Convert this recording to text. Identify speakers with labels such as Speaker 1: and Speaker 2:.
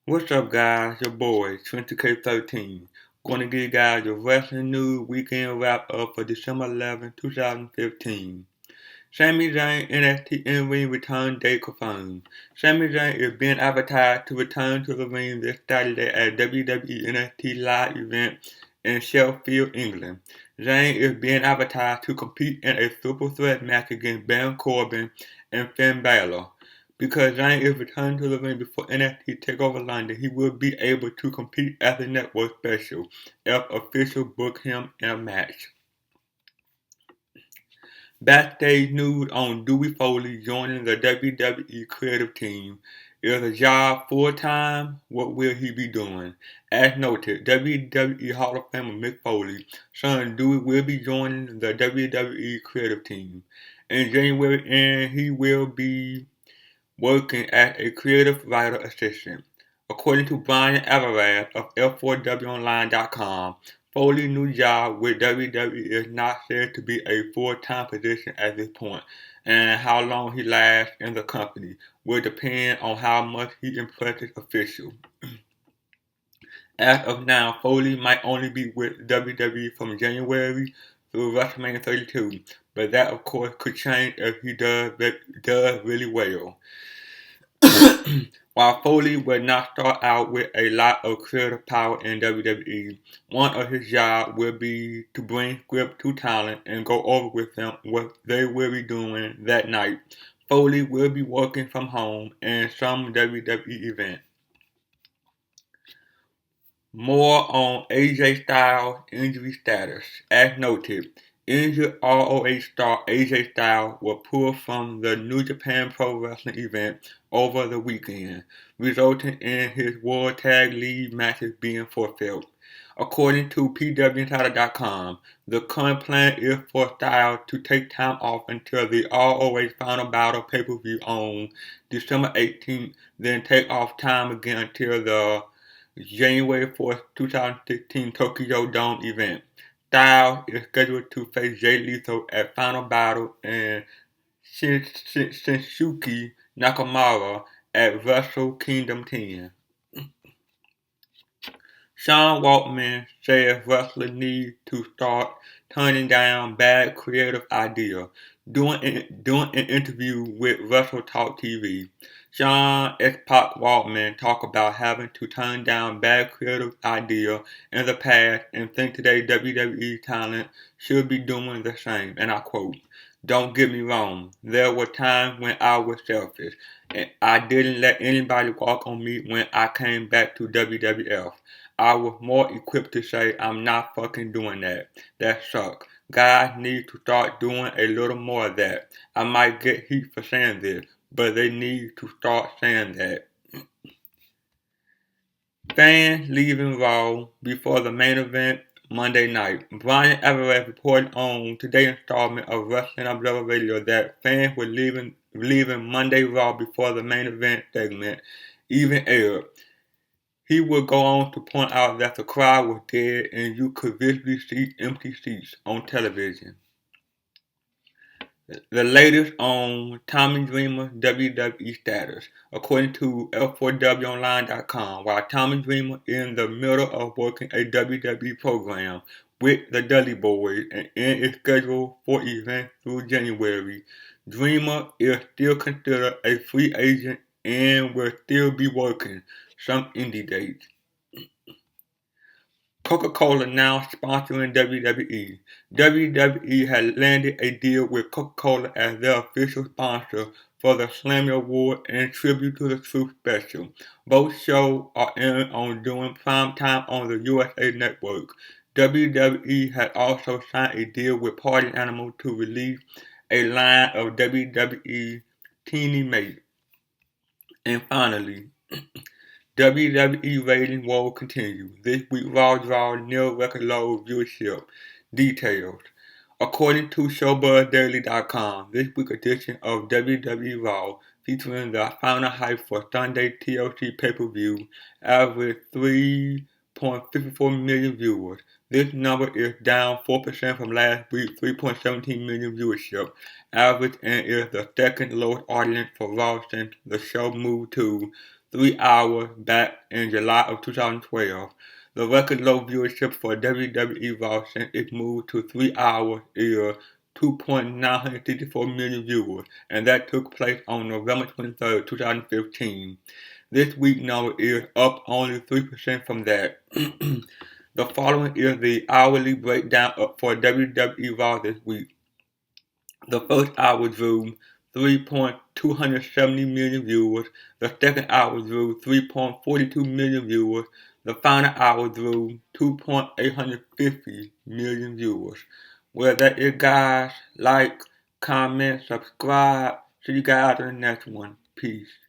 Speaker 1: What's up, guys? Your boy, 20K13. Gonna give you guys your wrestling news weekend wrap up for December 11, 2015. Sami Zayn NXT in-ring return date confirmed. Sami Zayn is being advertised to return to the ring this Saturday at WWE NXT Live event in Sheffield, England. Zayn is being advertised to compete in a Super Threat match against Baron Corbin and Finn Balor. Because Zayn is returning to the ring before NXT TakeOver London, he will be able to compete as a network special if officials book him in a match. Backstage news on Dewey Foley joining the WWE creative team. Is a job full-time? What will he be doing? As noted, WWE Hall of Famer Mick Foley's son Dewey will be joining the WWE creative team in January, and he will be working as a creative writer assistant. According to Brian Alvarez of F4WOnline.com, Foley's new job with WWE is not said to be a full-time position at this point, and how long he lasts in the company will depend on how much he impresses officials. As of now, Foley might only be with WWE from January through WrestleMania 32, but that of course could change if he does really well. While Foley will not start out with a lot of creative power in WWE, one of his jobs will be to bring script to talent and go over with them what they will be doing that night. Foley will be working from home in some WWE events. More on AJ Styles' injury status. As noted, injured ROH star AJ Styles was pulled from the New Japan Pro Wrestling event over the weekend, resulting in his World Tag League matches being forfeited. According to PWInsider.com, the current plan is for Styles to take time off until the ROH Final Battle pay-per-view on December 18th, then take off time again until the January 4th, 2016 Tokyo Dome event. Styles is scheduled to face Jay Lethal at Final Battle and Shinsuke Nakamura at Wrestle Kingdom 10. Sean Waltman says wrestlers need to start turning down bad creative ideas. During an interview with Wrestle Talk TV, Sean X-Pac Waltman talked about having to turn down bad creative ideas in the past and think today WWE talent should be doing the same. And I quote, "Don't get me wrong, there were times when I was selfish, and I didn't let anybody walk on me when I came back to WWF. I was more equipped to say I'm not fucking doing that. That sucks. Guys need to start doing a little more of that. I might get heat for saying this, but they need to start saying that." Fans leaving Raw before the main event Monday night. Brian Alvarez reported on today's installment of Wrestling Observer Radio that fans were leaving Monday Raw before the main event segment even aired. He would go on to point out that the crowd was dead and you could visibly see empty seats on television. The latest on Tommy Dreamer's WWE status. According to F4WOnline.com, while Tommy Dreamer is in the middle of working a WWE program with the Dudley Boys and is scheduled for events through January, Dreamer is still considered a free agent and will still be working some indie dates. Coca-Cola now sponsoring WWE. WWE has landed a deal with Coca-Cola as their official sponsor for the Slammy Award and Tribute to the Truth special. Both shows are airing on during prime time on the USA Network. WWE has also signed a deal with Party Animal to release a line of WWE Teeny Mate. And finally, WWE rating war continues. This week Raw draws near record low viewership. Details. According to ShowBuzzDaily.com, this week's edition of WWE Raw, featuring the final hype for Sunday TLC pay-per-view, averaged 3.54 million viewers. This number is down 4% from last week's 3.17 million viewership average and is the second lowest audience for Raw since the show moved to 3 hours back in July of 2012. The record low viewership for WWE Raw since its move to 3 hours is 2.964 million viewers, and that took place on November 23, 2015. This week number is up only 3% from that. The following is the hourly breakdown for WWE Raw this week. The first hour drew 3.270 million viewers. The second hour drew 3.42 million viewers. The final hour drew 2.850 million viewers. Well, that is, guys. Like, comment, subscribe. See you guys in the next one. Peace.